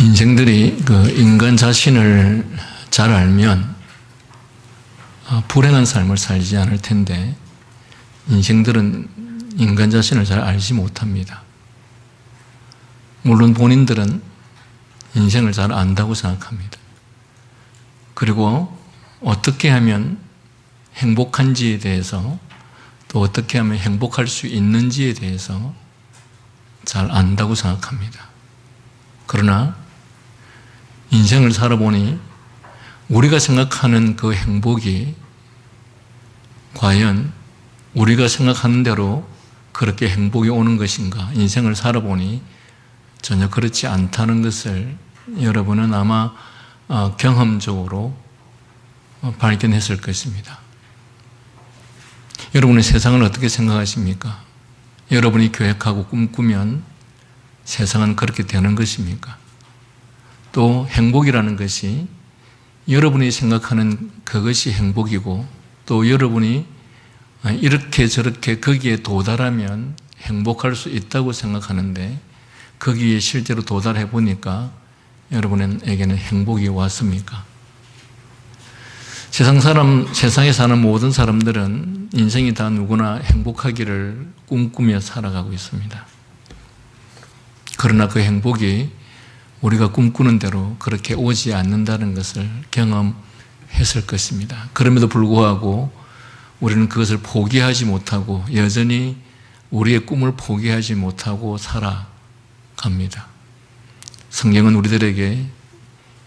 인생들이 그 인간 자신을 잘 알면 불행한 삶을 살지 않을 텐데 인생들은 인간 자신을 잘 알지 못합니다. 물론 본인들은 인생을 잘 안다고 생각합니다. 그리고 어떻게 하면 행복한지에 대해서 또 어떻게 하면 행복할 수 있는지에 대해서 잘 안다고 생각합니다. 그러나 인생을 살아보니 우리가 생각하는 그 행복이 과연 우리가 생각하는 대로 그렇게 행복이 오는 것인가? 인생을 살아보니 전혀 그렇지 않다는 것을 여러분은 아마 경험적으로 발견했을 것입니다. 여러분의 세상을 어떻게 생각하십니까? 여러분이 계획하고 꿈꾸면 세상은 그렇게 되는 것입니까? 또 행복이라는 것이 여러분이 생각하는 그것이 행복이고 또 여러분이 이렇게 저렇게 거기에 도달하면 행복할 수 있다고 생각하는데 거기에 실제로 도달해 보니까 여러분에게는 행복이 왔습니까? 세상에 사는 모든 사람들은 인생이 다 누구나 행복하기를 꿈꾸며 살아가고 있습니다. 그러나 그 행복이 우리가 꿈꾸는 대로 그렇게 오지 않는다는 것을 경험했을 것입니다. 그럼에도 불구하고 우리는 그것을 포기하지 못하고 여전히 우리의 꿈을 포기하지 못하고 살아갑니다. 성경은 우리들에게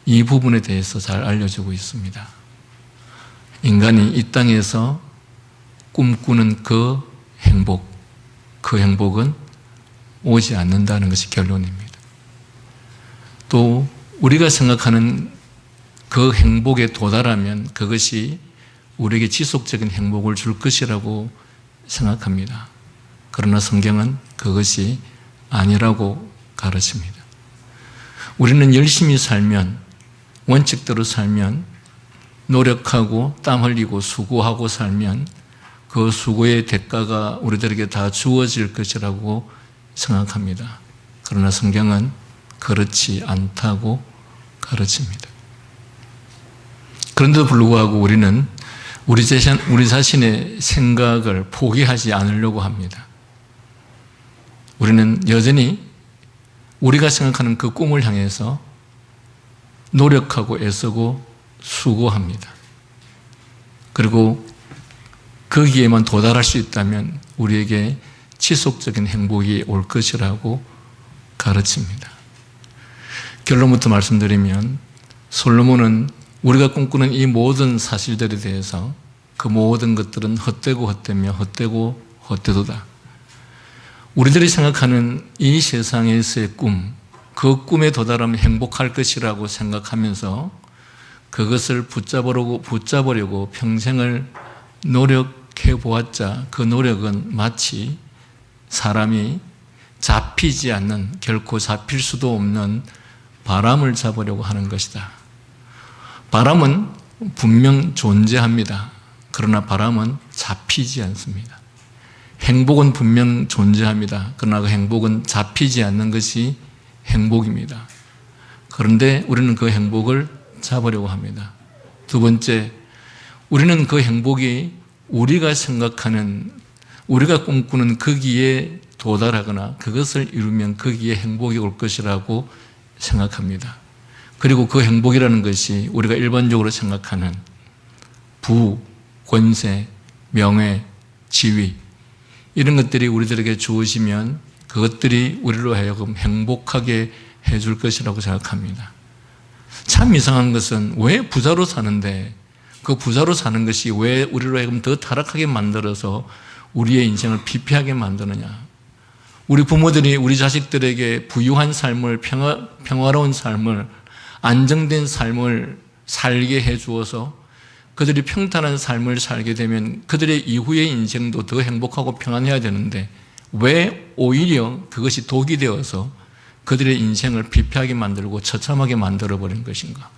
이 부분에 대해서 잘 알려주고 있습니다. 인간이 이 땅에서 꿈꾸는 그 행복은 오지 않는다는 것이 결론입니다. 또 우리가 생각하는 그 행복에 도달하면 그것이 우리에게 지속적인 행복을 줄 것이라고 생각합니다. 그러나 성경은 그것이 아니라고 가르칩니다. 우리는 열심히 살면, 원칙대로 살면, 노력하고 땀 흘리고 수고하고 살면 그 수고의 대가가 우리들에게 다 주어질 것이라고 생각합니다. 그러나 성경은 그렇지 않다고 가르칩니다. 그런데도 불구하고 우리는 우리 자신의 생각을 포기하지 않으려고 합니다. 우리는 여전히 우리가 생각하는 그 꿈을 향해서 노력하고 애쓰고 수고합니다. 그리고 거기에만 도달할 수 있다면 우리에게 지속적인 행복이 올 것이라고 가르칩니다. 결론부터 말씀드리면 솔로몬은 우리가 꿈꾸는 이 모든 사실들에 대해서 그 모든 것들은 헛되고 헛되며 헛되고 헛되도다. 우리들이 생각하는 이 세상에서의 꿈, 그 꿈에 도달하면 행복할 것이라고 생각하면서 그것을 붙잡으려고 평생을 노력해 보았자 그 노력은 마치 사람이 잡히지 않는, 결코 잡힐 수도 없는 바람을 잡으려고 하는 것이다. 바람은 분명 존재합니다. 그러나 바람은 잡히지 않습니다. 행복은 분명 존재합니다. 그러나 그 행복은 잡히지 않는 것이 행복입니다. 그런데 우리는 그 행복을 잡으려고 합니다. 두 번째, 우리는 그 행복이 우리가 생각하는, 우리가 꿈꾸는 거기에 도달하거나 그것을 이루면 거기에 행복이 올 것이라고 생각합니다. 그리고 그 행복이라는 것이 우리가 일반적으로 생각하는 부, 권세, 명예, 지위 이런 것들이 우리들에게 주어지면 그것들이 우리로 하여금 행복하게 해줄 것이라고 생각합니다. 참 이상한 것은 왜 부자로 사는데 그 부자로 사는 것이 왜 우리로 하여금 더 타락하게 만들어서 우리의 인생을 피폐하게 만드느냐. 우리 부모들이 우리 자식들에게 부유한 삶을, 평화로운 삶을, 안정된 삶을 살게 해주어서 그들이 평탄한 삶을 살게 되면 그들의 이후의 인생도 더 행복하고 평안해야 되는데 왜 오히려 그것이 독이 되어서 그들의 인생을 피폐하게 만들고 처참하게 만들어버린 것인가?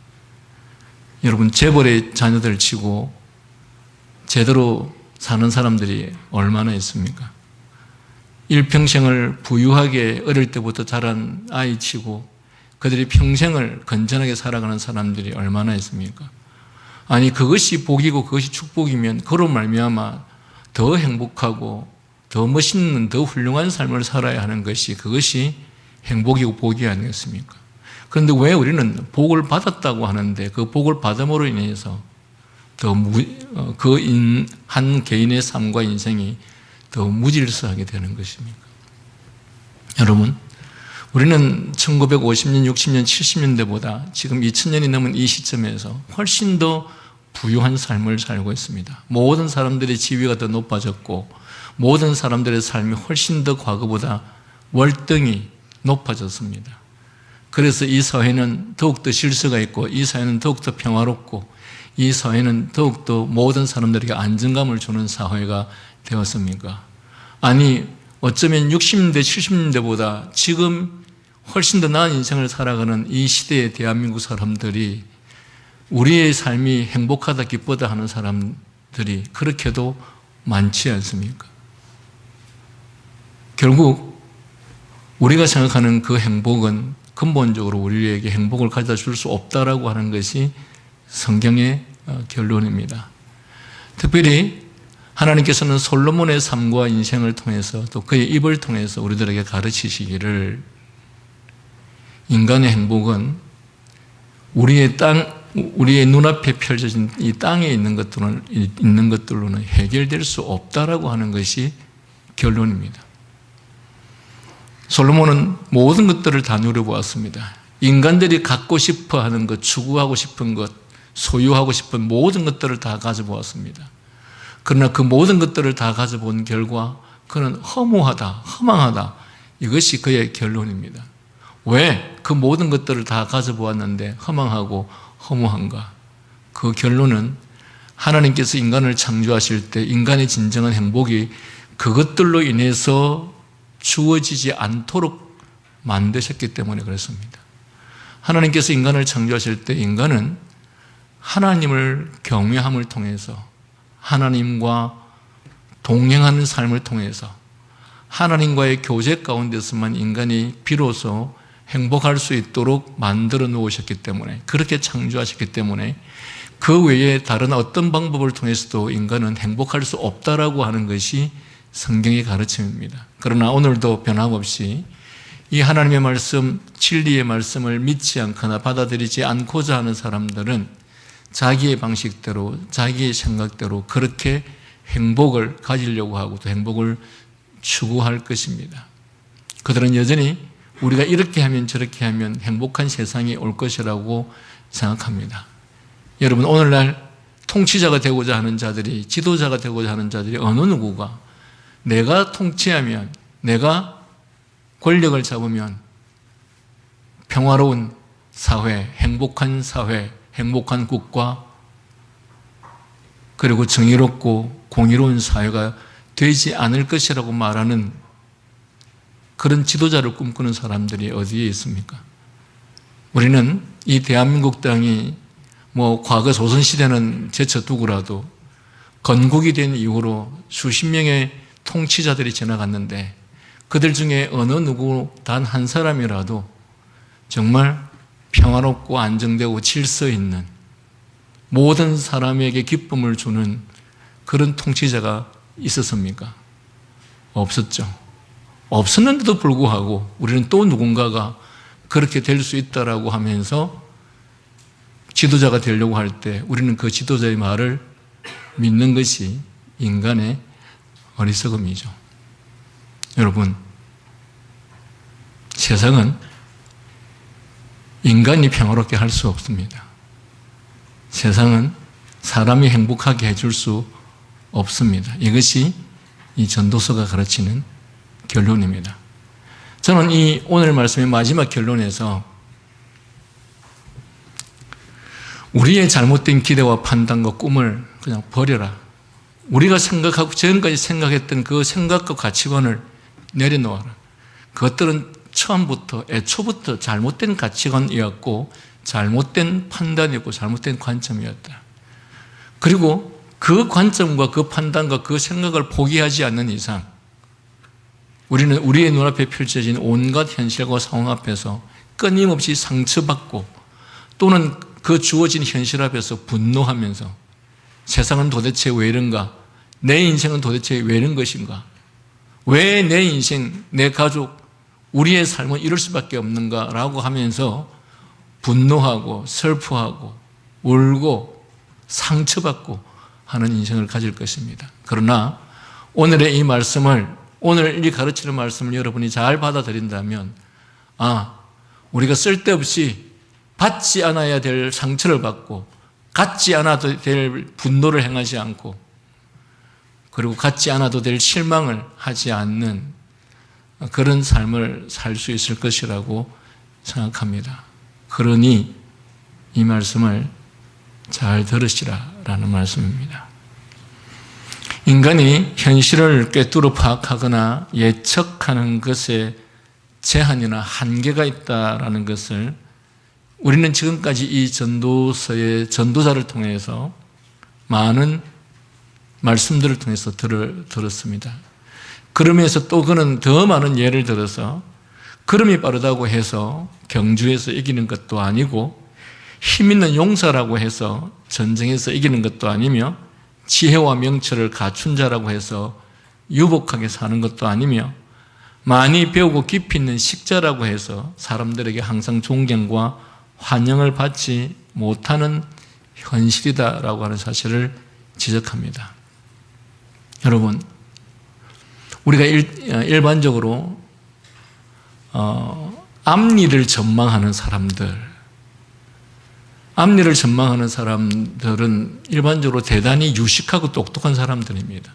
여러분, 재벌의 자녀들 치고 제대로 사는 사람들이 얼마나 있습니까? 일평생을 부유하게 어릴 때부터 자란 아이치고 그들이 평생을 건전하게 살아가는 사람들이 얼마나 있습니까? 아니, 그것이 복이고 그것이 축복이면 그로 말미암아 더 행복하고 더 멋있는, 더 훌륭한 삶을 살아야 하는 것이, 그것이 행복이고 복이 아니겠습니까? 그런데 왜 우리는 복을 받았다고 하는데 그 복을 받음으로 인해서 한 개인의 삶과 인생이 더 무질서하게 되는 것입니까? 여러분, 우리는 1950년, 60년, 70년대보다 지금 2000년이 넘은 이 시점에서 훨씬 더 부유한 삶을 살고 있습니다. 모든 사람들의 지위가 더 높아졌고 모든 사람들의 삶이 훨씬 더 과거보다 월등히 높아졌습니다. 그래서 이 사회는 더욱더 질서가 있고 이 사회는 더욱더 평화롭고 이 사회는 더욱더 모든 사람들에게 안정감을 주는 사회가 되었습니까? 아니, 어쩌면 60년대, 70년대보다 지금 훨씬 더 나은 인생을 살아가는 이 시대의 대한민국 사람들이, 우리의 삶이 행복하다, 기쁘다 하는 사람들이 그렇게도 많지 않습니까? 결국 우리가 생각하는 그 행복은 근본적으로 우리에게 행복을 가져다 줄 수 없다라고 하는 것이 성경의 결론입니다. 특별히 하나님께서는 솔로몬의 삶과 인생을 통해서 또 그의 입을 통해서 우리들에게 가르치시기를, 인간의 행복은 우리의 눈앞에 펼쳐진 이 땅에 있는 것들로는 해결될 수 없다라고 하는 것이 결론입니다. 솔로몬은 모든 것들을 다 누려보았습니다. 인간들이 갖고 싶어 하는 것, 추구하고 싶은 것, 소유하고 싶은 모든 것들을 다 가져보았습니다. 그러나 그 모든 것들을 다 가져본 결과 그는 허무하다, 허망하다, 이것이 그의 결론입니다. 왜 그 모든 것들을 다 가져보았는데 허망하고 허무한가? 그 결론은 하나님께서 인간을 창조하실 때 인간의 진정한 행복이 그것들로 인해서 주어지지 않도록 만드셨기 때문에 그렇습니다. 하나님께서 인간을 창조하실 때 인간은 하나님을 경외함을 통해서, 하나님과 동행하는 삶을 통해서, 하나님과의 교제 가운데서만 인간이 비로소 행복할 수 있도록 만들어 놓으셨기 때문에, 그렇게 창조하셨기 때문에 그 외에 다른 어떤 방법을 통해서도 인간은 행복할 수 없다라고 하는 것이 성경의 가르침입니다. 그러나 오늘도 변함없이 이 하나님의 말씀, 진리의 말씀을 믿지 않거나 받아들이지 않고자 하는 사람들은 자기의 방식대로, 자기의 생각대로 그렇게 행복을 가지려고 하고 또 행복을 추구할 것입니다. 그들은 여전히 우리가 이렇게 하면 저렇게 하면 행복한 세상이 올 것이라고 생각합니다. 여러분, 오늘날 통치자가 되고자 하는 자들이, 지도자가 되고자 하는 자들이 어느 누구가 내가 통치하면, 내가 권력을 잡으면 평화로운 사회, 행복한 국가, 그리고 정의롭고 공의로운 사회가 되지 않을 것이라고 말하는 그런 지도자를 꿈꾸는 사람들이 어디에 있습니까? 우리는 이 대한민국 땅이 과거 조선시대는 제쳐두고라도 건국이 된 이후로 수십 명의 통치자들이 지나갔는데 그들 중에 어느 누구 단 한 사람이라도 정말 평화롭고 안정되고 질서 있는, 모든 사람에게 기쁨을 주는 그런 통치자가 있었습니까? 없었죠. 없었는데도 불구하고 우리는 또 누군가가 그렇게 될 수 있다라고 하면서 지도자가 되려고 할 때 우리는 그 지도자의 말을 믿는 것이 인간의 어리석음이죠. 여러분, 세상은 인간이 평화롭게 할 수 없습니다. 세상은 사람이 행복하게 해줄 수 없습니다. 이것이 이 전도서가 가르치는 결론입니다. 저는 이 오늘 말씀의 마지막 결론에서 우리의 잘못된 기대와 판단과 꿈을 그냥 버려라. 우리가 생각하고 지금까지 생각했던 그 생각과 가치관을 내려놓아라. 그것들은 처음부터, 애초부터 잘못된 가치관이었고 잘못된 판단이었고 잘못된 관점이었다. 그리고 그 관점과 그 판단과 그 생각을 포기하지 않는 이상 우리는 우리의 눈앞에 펼쳐진 온갖 현실과 상황 앞에서 끊임없이 상처받고 또는 그 주어진 현실 앞에서 분노하면서 세상은 도대체 왜 이런가? 내 인생은 도대체 왜 이런 것인가? 왜 내 인생, 내 가족, 우리의 삶은 이럴 수밖에 없는가? 라고 하면서 분노하고 슬퍼하고 울고 상처받고 하는 인생을 가질 것입니다. 그러나 오늘의 이 말씀을, 오늘 이 가르치는 말씀을 여러분이 잘 받아들인다면, 우리가 쓸데없이 받지 않아야 될 상처를 받고 갖지 않아도 될 분노를 행하지 않고 그리고 갖지 않아도 될 실망을 하지 않는 그런 삶을 살 수 있을 것이라고 생각합니다. 그러니 이 말씀을 잘 들으시라라는 말씀입니다. 인간이 현실을 꿰뚫어 파악하거나 예측하는 것에 제한이나 한계가 있다라는 것을 우리는 지금까지 이 전도서의 전도자를 통해서 많은 말씀들을 통해서 들었습니다. 그러면서 또 그는 더 많은 예를 들어서 걸음이 빠르다고 해서 경주에서 이기는 것도 아니고 힘 있는 용사라고 해서 전쟁에서 이기는 것도 아니며 지혜와 명철을 갖춘 자라고 해서 유복하게 사는 것도 아니며 많이 배우고 깊이 있는 식자라고 해서 사람들에게 항상 존경과 환영을 받지 못하는 현실이다라고 하는 사실을 지적합니다. 여러분, 우리가 일반적으로 앞일을 전망하는 사람들은 일반적으로 대단히 유식하고 똑똑한 사람들입니다.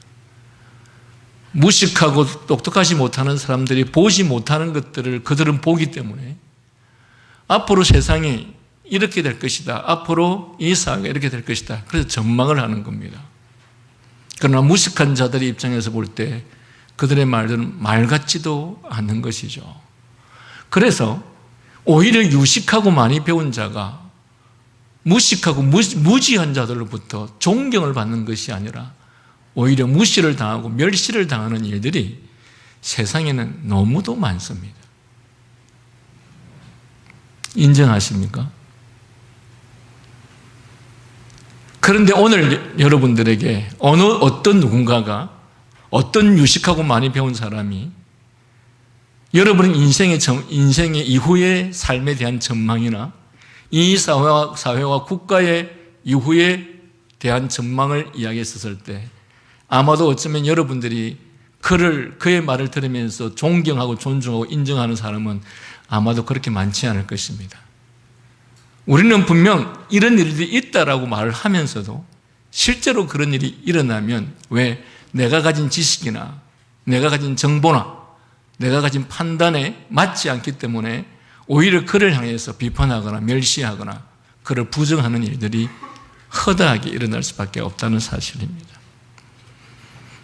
무식하고 똑똑하지 못하는 사람들이 보지 못하는 것들을 그들은 보기 때문에 앞으로 세상이 이렇게 될 것이다. 앞으로 이 사회가 이렇게 될 것이다. 그래서 전망을 하는 겁니다. 그러나 무식한 자들의 입장에서 볼 때 그들의 말들은 말 같지도 않는 것이죠. 그래서 오히려 유식하고 많이 배운 자가 무식하고 무지한 자들로부터 존경을 받는 것이 아니라 오히려 무시를 당하고 멸시를 당하는 일들이 세상에는 너무도 많습니다. 인정하십니까? 그런데 오늘 여러분들에게 어떤 누군가가 어떤 유식하고 많이 배운 사람이 여러분의 인생의 이후의 삶에 대한 전망이나 이 사회와 국가의 이후에 대한 전망을 이야기했었을 때 아마도 어쩌면 여러분들이 그의 말을 들으면서 존경하고 존중하고 인정하는 사람은 아마도 그렇게 많지 않을 것입니다. 우리는 분명 이런 일들이 있다라고 말을 하면서도 실제로 그런 일이 일어나면 왜 내가 가진 지식이나 내가 가진 정보나 내가 가진 판단에 맞지 않기 때문에 오히려 그를 향해서 비판하거나 멸시하거나 그를 부정하는 일들이 허다하게 일어날 수밖에 없다는 사실입니다.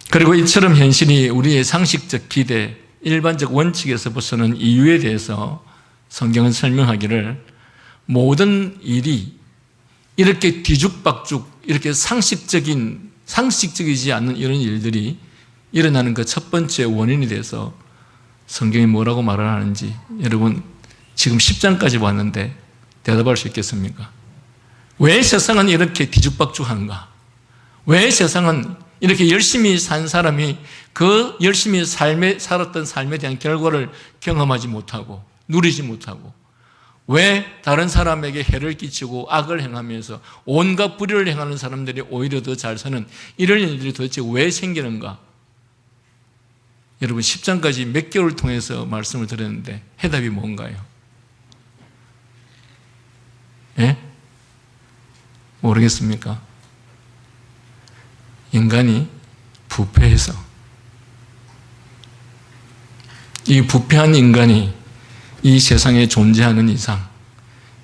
그리고 이처럼 현실이 우리의 상식적 기대, 일반적 원칙에서 벗어난 이유에 대해서 성경은 설명하기를 모든 일이 이렇게 뒤죽박죽, 이렇게 상식적이지 않는 이런 일들이 일어나는 그 첫 번째 원인이 돼서 성경이 뭐라고 말을 하는지 여러분 지금 10장까지 왔는데 대답할 수 있겠습니까? 왜 세상은 이렇게 뒤죽박죽한가? 왜 세상은 이렇게 열심히 산 사람이 그 열심히 살았던 삶에 대한 결과를 경험하지 못하고 누리지 못하고 왜 다른 사람에게 해를 끼치고 악을 행하면서 온갖 불의를 행하는 사람들이 오히려 더 잘 사는 이런 일들이 도대체 왜 생기는가? 여러분 10장까지 몇 개월 통해서 말씀을 드렸는데 해답이 뭔가요? 예? 모르겠습니까? 인간이 부패해서 이 부패한 인간이 이 세상에 존재하는 이상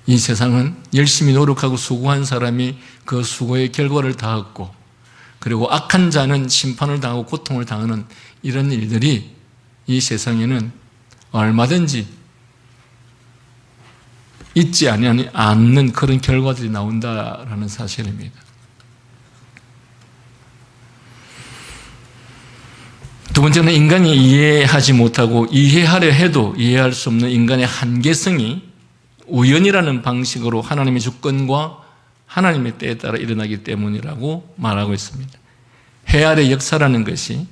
이 세상은 열심히 노력하고 수고한 사람이 그 수고의 결과를 다 얻고 그리고 악한 자는 심판을 당하고 고통을 당하는 이런 일들이 이 세상에는 얼마든지 있지 않는 그런 결과들이 나온다라는 사실입니다. 두 번째는 인간이 이해하지 못하고 이해하려 해도 이해할 수 없는 인간의 한계성이 우연이라는 방식으로 하나님의 주권과 하나님의 때에 따라 일어나기 때문이라고 말하고 있습니다. 해 아래 역사라는 것이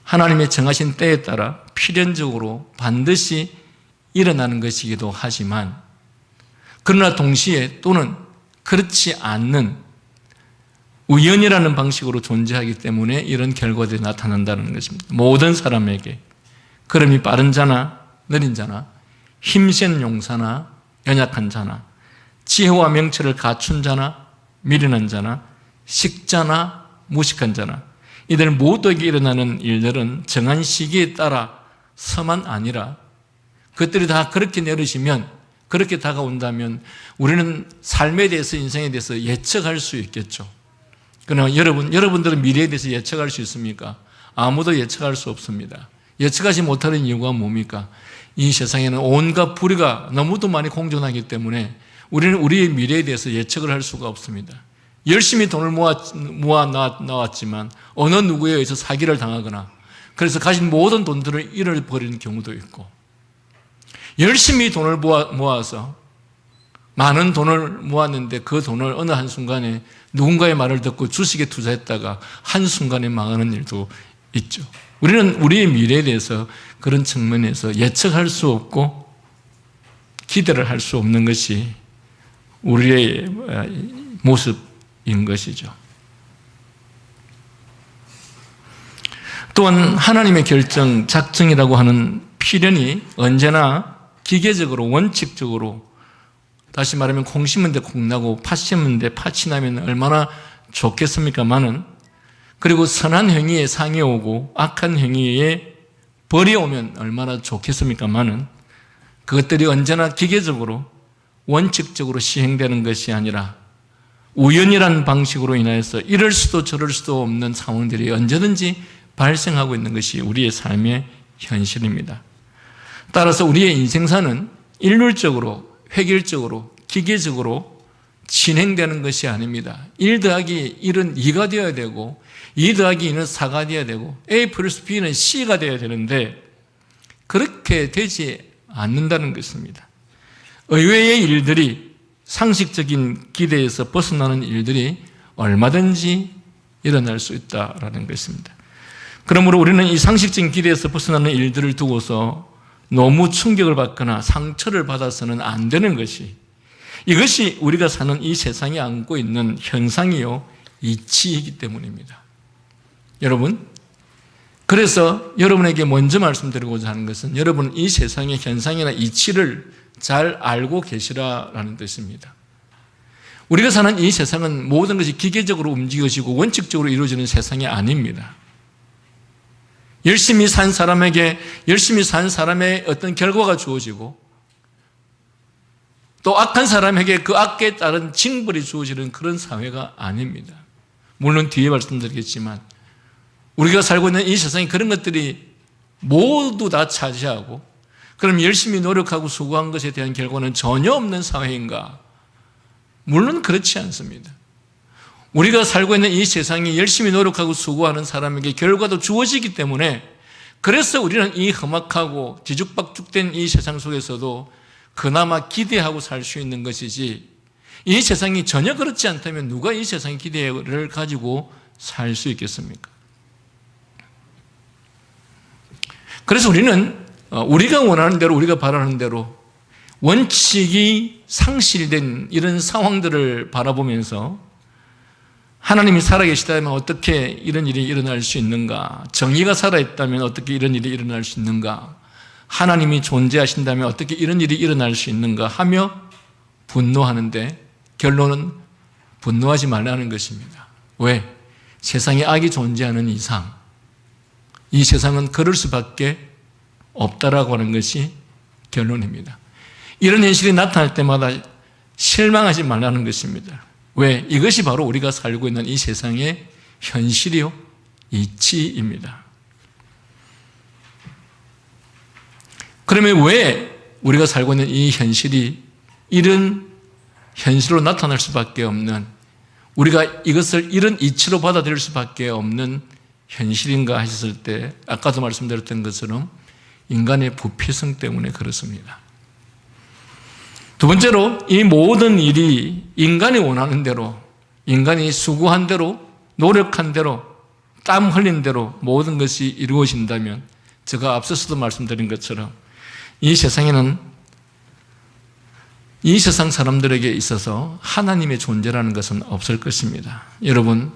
하나님의 정하신 때에 따라 필연적으로 반드시 일어나는 것이기도 하지만, 그러나 동시에 또는 그렇지 않는 우연이라는 방식으로 존재하기 때문에 이런 결과들이 나타난다는 것입니다. 모든 사람에게, 걸음이 빠른 자나 느린 자나 힘센 용사나 연약한 자나 지혜와 명철을 갖춘 자나 미련한 자나 식자나 무식한 자나, 이들 모두에게 일어나는 일들은 정한 시기에 따라서만 아니라 그것들이 다 그렇게 내려지면, 그렇게 다가온다면 우리는 삶에 대해서, 인생에 대해서 예측할 수 있겠죠. 그러나 여러분들은 미래에 대해서 예측할 수 있습니까? 아무도 예측할 수 없습니다. 예측하지 못하는 이유가 뭡니까? 이 세상에는 온갖 불의가 너무도 많이 공존하기 때문에 우리는 우리의 미래에 대해서 예측을 할 수가 없습니다. 열심히 돈을 모아 나왔지만 어느 누구에 의해서 사기를 당하거나, 그래서 가진 모든 돈들을 잃어버리는 경우도 있고, 열심히 돈을 모아서 많은 돈을 모았는데 그 돈을 어느 한순간에 누군가의 말을 듣고 주식에 투자했다가 한순간에 망하는 일도 있죠. 우리는 우리의 미래에 대해서 그런 측면에서 예측할 수 없고 기대를 할 수 없는 것이 우리의 모습인 것이죠. 또한 하나님의 결정, 작정이라고 하는 필연이 언제나 기계적으로, 원칙적으로, 다시 말하면 콩 심은데 콩 나고 팥 심은데 팥이 나면 얼마나 좋겠습니까마는, 그리고 선한 행위에 상이 오고 악한 행위에 벌이 오면 얼마나 좋겠습니까마는, 그것들이 언제나 기계적으로 원칙적으로 시행되는 것이 아니라 우연이라는 방식으로 인하여서 이럴 수도 저럴 수도 없는 상황들이 언제든지 발생하고 있는 것이 우리의 삶의 현실입니다. 따라서 우리의 인생사는 일률적으로, 획일적으로, 기계적으로 진행되는 것이 아닙니다. 1 더하기 1은 2가 되어야 되고 2 더하기 2는 4가 되어야 되고 A 플러스 B는 C가 되어야 되는데 그렇게 되지 않는다는 것입니다. 의외의 일들이, 상식적인 기대에서 벗어나는 일들이 얼마든지 일어날 수 있다는 것입니다. 그러므로 우리는 이 상식적인 기대에서 벗어나는 일들을 두고서 너무 충격을 받거나 상처를 받아서는 안 되는 것이, 이것이 우리가 사는 이 세상이 안고 있는 현상이요 이치이기 때문입니다. 여러분, 그래서 여러분에게 먼저 말씀드리고자 하는 것은 여러분 이 세상의 현상이나 이치를 잘 알고 계시라라는 뜻입니다. 우리가 사는 이 세상은 모든 것이 기계적으로 움직여지고 원칙적으로 이루어지는 세상이 아닙니다. 열심히 산 사람에게 열심히 산 사람의 어떤 결과가 주어지고 또 악한 사람에게 그 악에 따른 징벌이 주어지는 그런 사회가 아닙니다. 물론 뒤에 말씀드리겠지만 우리가 살고 있는 이 세상에 그런 것들이 모두 다 차지하고, 그럼 열심히 노력하고 수고한 것에 대한 결과는 전혀 없는 사회인가? 물론 그렇지 않습니다. 우리가 살고 있는 이 세상이 열심히 노력하고 수고하는 사람에게 결과도 주어지기 때문에, 그래서 우리는 이 험악하고 뒤죽박죽된 이 세상 속에서도 그나마 기대하고 살 수 있는 것이지, 이 세상이 전혀 그렇지 않다면 누가 이 세상의 기대를 가지고 살 수 있겠습니까? 그래서 우리는 우리가 원하는 대로, 우리가 바라는 대로 원칙이 상실된 이런 상황들을 바라보면서 하나님이 살아계시다면 어떻게 이런 일이 일어날 수 있는가? 정의가 살아있다면 어떻게 이런 일이 일어날 수 있는가? 하나님이 존재하신다면 어떻게 이런 일이 일어날 수 있는가? 하며 분노하는데 결론은 분노하지 말라는 것입니다. 왜? 세상에 악이 존재하는 이상 이 세상은 그럴 수밖에 없다라고 하는 것이 결론입니다. 이런 현실이 나타날 때마다 실망하지 말라는 것입니다. 왜? 이것이 바로 우리가 살고 있는 이 세상의 현실이요 이치입니다. 그러면 왜 우리가 살고 있는 이 현실이 이런 현실로 나타날 수밖에 없는, 우리가 이것을 이런 이치로 받아들일 수밖에 없는 현실인가 하셨을 때, 아까도 말씀드렸던 것처럼 인간의 부패성 때문에 그렇습니다. 두 번째로 이 모든 일이 인간이 원하는 대로, 인간이 수고한 대로, 노력한 대로, 땀 흘린 대로 모든 것이 이루어진다면 제가 앞서서도 말씀드린 것처럼 이 세상에는, 이 세상 사람들에게 있어서 하나님의 존재라는 것은 없을 것입니다. 여러분,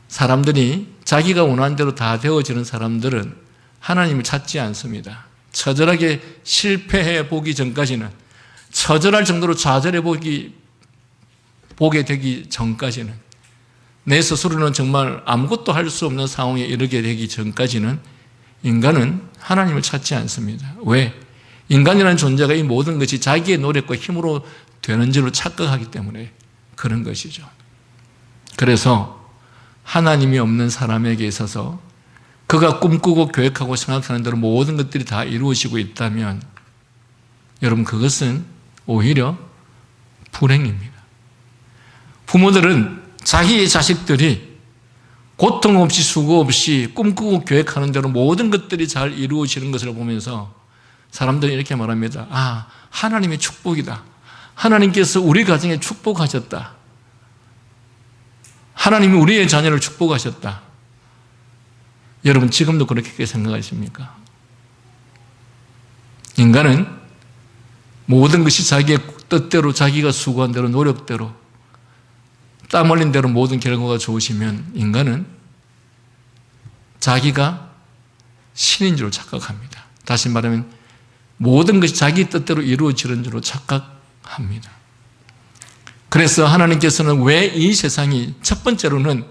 사람들이 자기가 원하는 대로 다 되어지는 사람들은 하나님을 찾지 않습니다. 처절하게 실패해 보기 전까지는, 처절할 정도로 좌절해 보게 되기 전까지는, 내 스스로는 정말 아무것도 할 수 없는 상황에 이르게 되기 전까지는 인간은 하나님을 찾지 않습니다. 왜? 인간이라는 존재가 이 모든 것이 자기의 노력과 힘으로 되는 줄로 착각하기 때문에 그런 것이죠. 그래서 하나님이 없는 사람에게 있어서 그가 꿈꾸고 계획하고 생각하는 대로 모든 것들이 다 이루어지고 있다면 여러분, 그것은 오히려 불행입니다. 부모들은 자기의 자식들이 고통 없이 수고 없이 꿈꾸고 계획하는 대로 모든 것들이 잘 이루어지는 것을 보면서 사람들이 이렇게 말합니다. 아, 하나님의 축복이다. 하나님께서 우리 가정에 축복하셨다. 하나님이 우리의 자녀를 축복하셨다. 여러분, 지금도 그렇게 생각하십니까? 인간은 모든 것이 자기의 뜻대로, 자기가 수고한 대로, 노력대로, 땀 흘린 대로 모든 결과가 좋으시면 인간은 자기가 신인 줄 착각합니다. 다시 말하면 모든 것이 자기 뜻대로 이루어지는 줄로 착각합니다. 그래서 하나님께서는 왜 이 세상이 첫 번째로는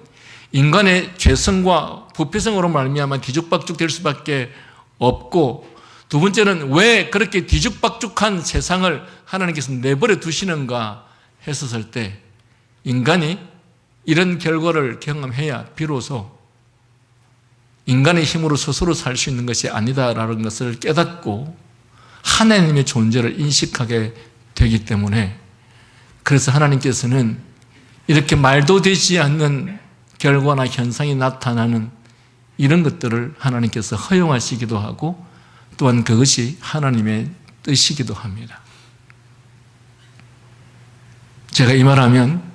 인간의 죄성과 부패성으로 말미암아 뒤죽박죽 될 수밖에 없고, 두 번째는 왜 그렇게 뒤죽박죽한 세상을 하나님께서 내버려 두시는가 했었을 때 인간이 이런 결과를 경험해야 비로소 인간의 힘으로 스스로 살 수 있는 것이 아니다라는 것을 깨닫고 하나님의 존재를 인식하게 되기 때문에, 그래서 하나님께서는 이렇게 말도 되지 않는 결과나 현상이 나타나는 이런 것들을 하나님께서 허용하시기도 하고 또한 그것이 하나님의 뜻이기도 합니다. 제가 이 말하면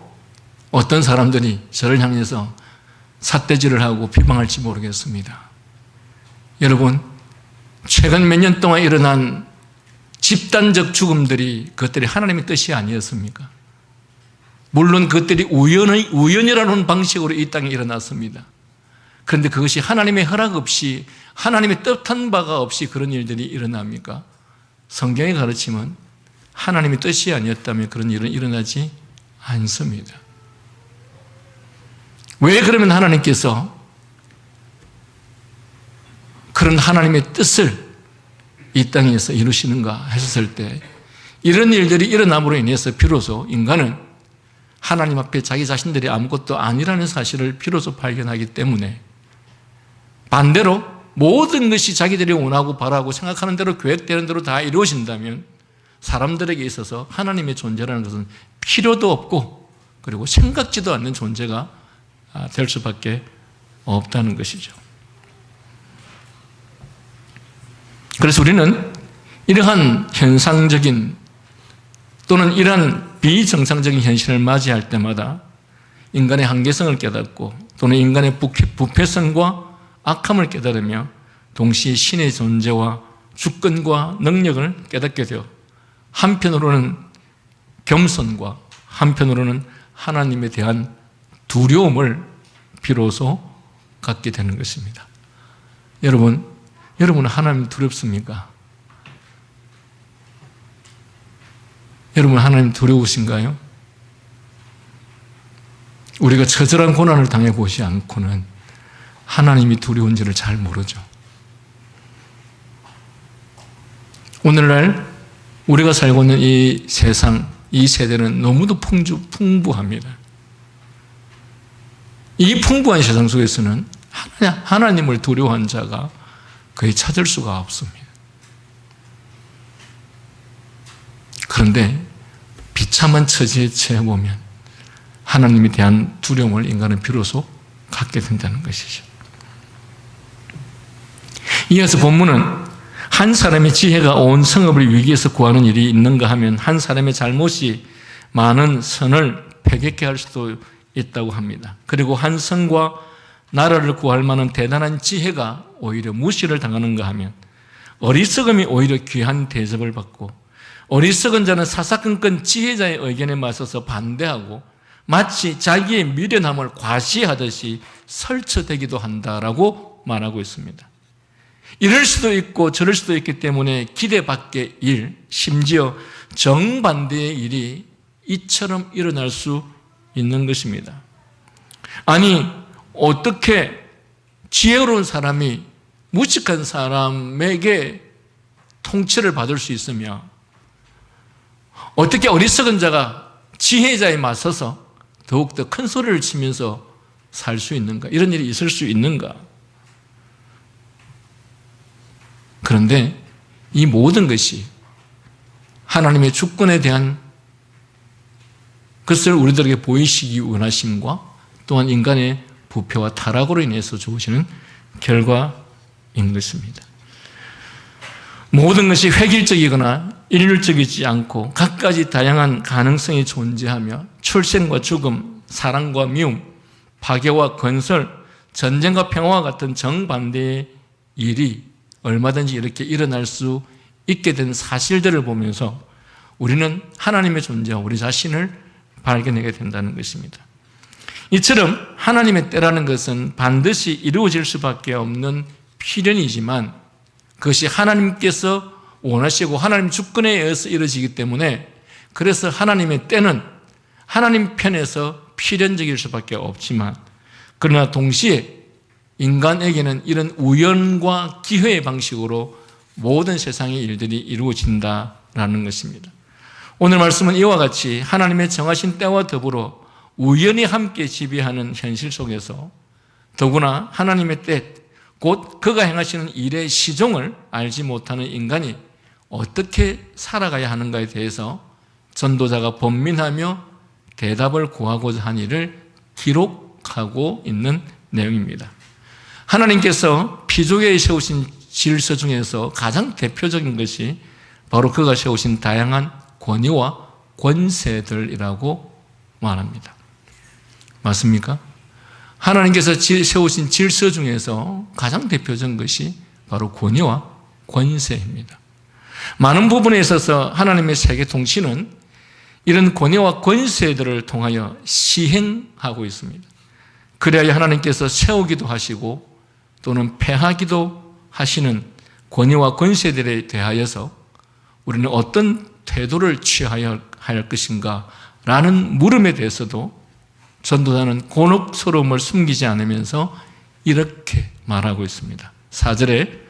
어떤 사람들이 저를 향해서 삿대질을 하고 비방할지 모르겠습니다. 여러분, 최근 몇 년 동안 일어난 집단적 죽음들이 그것들이 하나님의 뜻이 아니었습니까? 물론 그것들이 우연이라는 방식으로 이 땅에 일어났습니다. 그런데 그것이 하나님의 허락 없이, 하나님의 뜻한 바가 없이 그런 일들이 일어납니까? 성경의 가르침은 하나님의 뜻이 아니었다면 그런 일은 일어나지 않습니다. 왜 그러면 하나님께서 그런 하나님의 뜻을 이 땅에서 이루시는가 했을 때, 이런 일들이 일어남으로 인해서 비로소 인간은 하나님 앞에 자기 자신들이 아무것도 아니라는 사실을 비로소 발견하기 때문에, 반대로 모든 것이 자기들이 원하고 바라고 생각하는 대로 계획되는 대로 다 이루어진다면 사람들에게 있어서 하나님의 존재라는 것은 필요도 없고 그리고 생각지도 않는 존재가 될 수밖에 없다는 것이죠. 그래서 우리는 이러한 현상적인 또는 이러한 비정상적인 현실을 맞이할 때마다 인간의 한계성을 깨닫고 또는 인간의 부패성과 악함을 깨달으며 동시에 신의 존재와 주권과 능력을 깨닫게 되어 한편으로는 겸손과 한편으로는 하나님에 대한 두려움을 비로소 갖게 되는 것입니다. 여러분은 하나님 두렵습니까? 여러분, 하나님 두려우신가요? 우리가 처절한 고난을 당해보지 않고는 하나님이 두려운지를 잘 모르죠. 오늘날 우리가 살고 있는 이 세상, 이 세대는 너무도 풍부합니다. 이 풍부한 세상 속에서는 하나님을 두려워한 자가 거의 찾을 수가 없습니다. 그런데 비참한 처지에 처해 보면 하나님에 대한 두려움을 인간은 비로소 갖게 된다는 것이죠. 이어서 본문은 한 사람의 지혜가 온 성읍을 위기에서 구하는 일이 있는가 하면 한 사람의 잘못이 많은 선을 패게게 할 수도 있다고 합니다. 그리고 한 성과 나라를 구할 만한 대단한 지혜가 오히려 무시를 당하는가 하면 어리석음이 오히려 귀한 대접을 받고 어리석은 자는 사사건건 지혜자의 의견에 맞서서 반대하고 마치 자기의 미련함을 과시하듯이 설쳐대기도 한다라고 말하고 있습니다. 이럴 수도 있고 저럴 수도 있기 때문에 기대 밖의 일, 심지어 정반대의 일이 이처럼 일어날 수 있는 것입니다. 아니, 어떻게 지혜로운 사람이 무식한 사람에게 통치를 받을 수 있으며 어떻게 어리석은 자가 지혜자에 맞서서 더욱더 큰 소리를 치면서 살 수 있는가? 이런 일이 있을 수 있는가? 그런데 이 모든 것이 하나님의 주권에 대한 것을 우리들에게 보이시기 원하심과 또한 인간의 부패와 타락으로 인해서 주어지는 결과인 것입니다. 모든 것이 획일적이거나 일률적이지 않고 각가지 다양한 가능성이 존재하며 출생과 죽음, 사랑과 미움, 파괴와 건설, 전쟁과 평화와 같은 정반대의 일이 얼마든지 이렇게 일어날 수 있게 된 사실들을 보면서 우리는 하나님의 존재와 우리 자신을 발견하게 된다는 것입니다. 이처럼 하나님의 때라는 것은 반드시 이루어질 수밖에 없는 필연이지만 그것이 하나님께서 원하시고 하나님 주권에 의해서 이루어지기 때문에 그래서 하나님의 때는 하나님 편에서 필연적일 수밖에 없지만 그러나 동시에 인간에게는 이런 우연과 기회의 방식으로 모든 세상의 일들이 이루어진다라는 것입니다. 오늘 말씀은 이와 같이 하나님의 정하신 때와 더불어 우연히 함께 지배하는 현실 속에서 더구나 하나님의 때, 곧 그가 행하시는 일의 시종을 알지 못하는 인간이 어떻게 살아가야 하는가에 대해서 전도자가 번민하며 대답을 구하고자 한 일을 기록하고 있는 내용입니다. 하나님께서 피조계에 세우신 질서 중에서 가장 대표적인 것이 바로 그가 세우신 다양한 권위와 권세들이라고 말합니다. 맞습니까? 하나님께서 세우신 질서 중에서 가장 대표적인 것이 바로 권위와 권세입니다. 많은 부분에 있어서 하나님의 세계 통치는 이런 권위와 권세들을 통하여 시행하고 있습니다. 그래야 하나님께서 세우기도 하시고 또는 폐하기도 하시는 권위와 권세들에 대하여서 우리는 어떤 태도를 취하여야 할 것인가 라는 물음에 대해서도 전도자는 곤혹스러움을 숨기지 않으면서 이렇게 말하고 있습니다. 4절에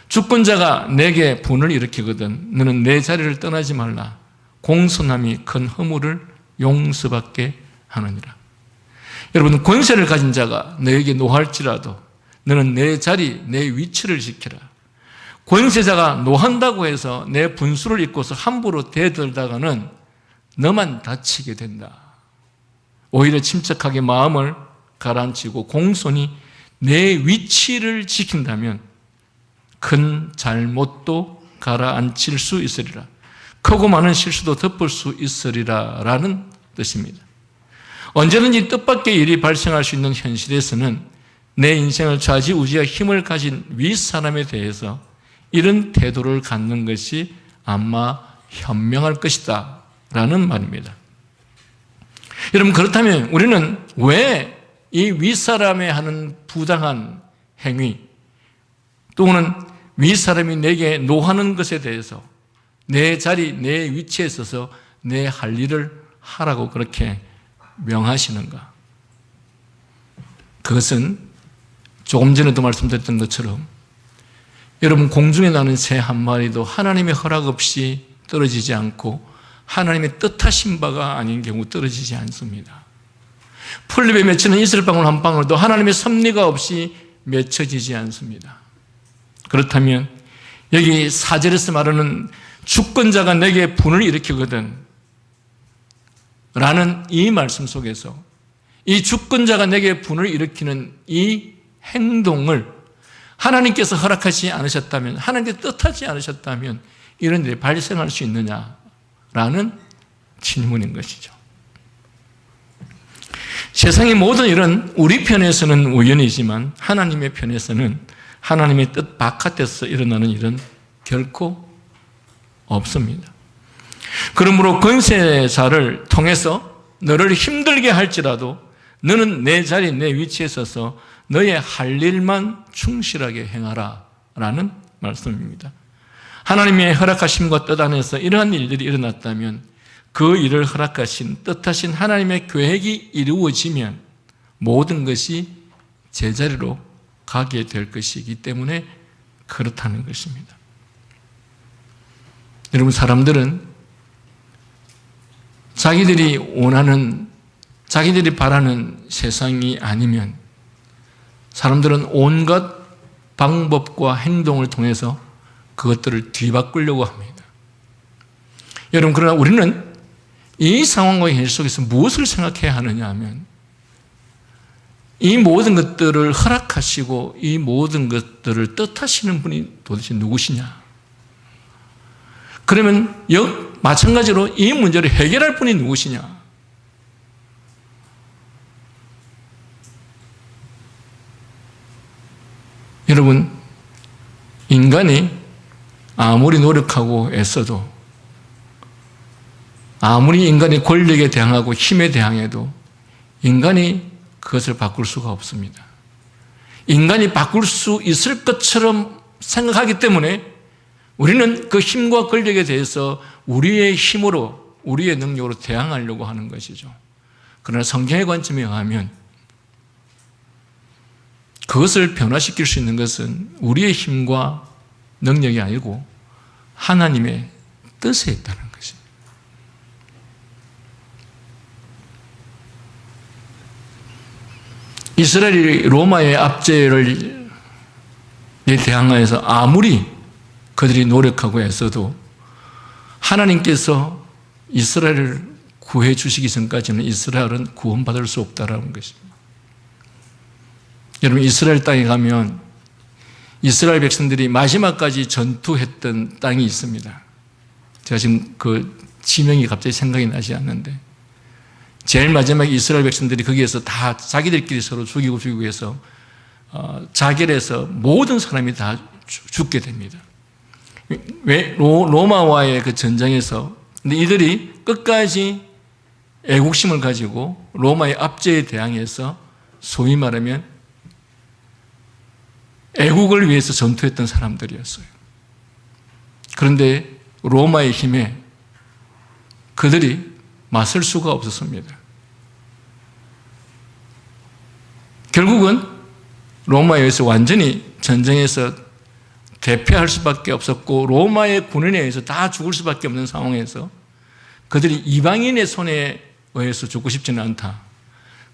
주권자가 내게 분을 일으키거든 너는 내 자리를 떠나지 말라. 공손함이 큰 허물을 용서받게 하느니라. 여러분, 권세를 가진 자가 너에게 노할지라도 너는 내 자리, 내 위치를 지켜라. 권세자가 노한다고 해서 내 분수를 잊고서 함부로 대들다가는 너만 다치게 된다. 오히려 침착하게 마음을 가라앉히고 공손히 내 위치를 지킨다면 큰 잘못도 가라앉힐 수 있으리라. 크고 많은 실수도 덮을 수 있으리라 라는 뜻입니다. 언제든지 뜻밖의 일이 발생할 수 있는 현실에서는 내 인생을 좌지우지할 힘을 가진 윗사람에 대해서 이런 태도를 갖는 것이 아마 현명할 것이다 라는 말입니다. 여러분, 그렇다면 우리는 왜 이 윗사람의 하는 부당한 행위 또는 윗사람이 내게 노하는 것에 대해서 내 자리, 내 위치에 있어서 내 할 일을 하라고 그렇게 명하시는가? 그것은 조금 전에도 말씀드렸던 것처럼 여러분, 공중에 나는 새 한 마리도 하나님의 허락 없이 떨어지지 않고 하나님의 뜻하신 바가 아닌 경우 떨어지지 않습니다. 풀잎에 맺히는 이슬방울 한 방울도 하나님의 섭리가 없이 맺혀지지 않습니다. 그렇다면 여기 4절에서 말하는 주권자가 내게 분을 일으키거든 라는 이 말씀 속에서 이 주권자가 내게 분을 일으키는 이 행동을 하나님께서 허락하지 않으셨다면, 하나님께서 뜻하지 않으셨다면 이런 일이 발생할 수 있느냐라는 질문인 것이죠. 세상의 모든 일은 우리 편에서는 우연이지만 하나님의 편에서는 하나님의 뜻 바깥에서 일어나는 일은 결코 없습니다. 그러므로 권세자를 통해서 너를 힘들게 할지라도 너는 내 자리, 내 위치에 서서 너의 할 일만 충실하게 행하라 라는 말씀입니다. 하나님의 허락하심과 뜻 안에서 이러한 일들이 일어났다면 그 일을 허락하신 뜻하신 하나님의 계획이 이루어지면 모든 것이 제자리로 가게 될 것이기 때문에 그렇다는 것입니다. 여러분, 사람들은 자기들이 원하는, 자기들이 바라는 세상이 아니면 사람들은 온갖 방법과 행동을 통해서 그것들을 뒤바꾸려고 합니다. 여러분, 그러나 우리는 이 상황과 현실 속에서 무엇을 생각해야 하느냐 하면 이 모든 것들을 허락하시고 이 모든 것들을 뜻하시는 분이 도대체 누구시냐? 그러면 마찬가지로 이 문제를 해결할 분이 누구시냐? 여러분, 인간이 아무리 노력하고 애써도, 아무리 인간이 권력에 대항하고 힘에 대항해도 인간이 그것을 바꿀 수가 없습니다. 인간이 바꿀 수 있을 것처럼 생각하기 때문에 우리는 그 힘과 권력에 대해서 우리의 힘으로, 우리의 능력으로 대항하려고 하는 것이죠. 그러나 성경의 관점에 의하면 그것을 변화시킬 수 있는 것은 우리의 힘과 능력이 아니고 하나님의 뜻에 있다는 것입니다. 이스라엘이 로마의 압제를 대항하여서 아무리 그들이 노력하고 애써도 하나님께서 이스라엘을 구해 주시기 전까지는 이스라엘은 구원받을 수 없다라는 것입니다. 여러분, 이스라엘 땅에 가면 이스라엘 백성들이 마지막까지 전투했던 땅이 있습니다. 제가 지금 그 지명이 갑자기 생각이 나지 않는데, 제일 마지막에 이스라엘 백성들이 거기에서 다 자기들끼리 서로 죽이고 해서 자결해서 모든 사람이 다 죽게 됩니다. 왜? 로마와의 그 전쟁에서, 근데 이들이 끝까지 애국심을 가지고 로마의 압제에 대항해서 소위 말하면 애국을 위해서 전투했던 사람들이었어요. 그런데 로마의 힘에 그들이 맞설 수가 없었습니다. 결국은 로마에 의해서 완전히 전쟁에서 대패할 수밖에 없었고 로마의 군인에 의해서 다 죽을 수밖에 없는 상황에서 그들이 이방인의 손에 의해서 죽고 싶지는 않다.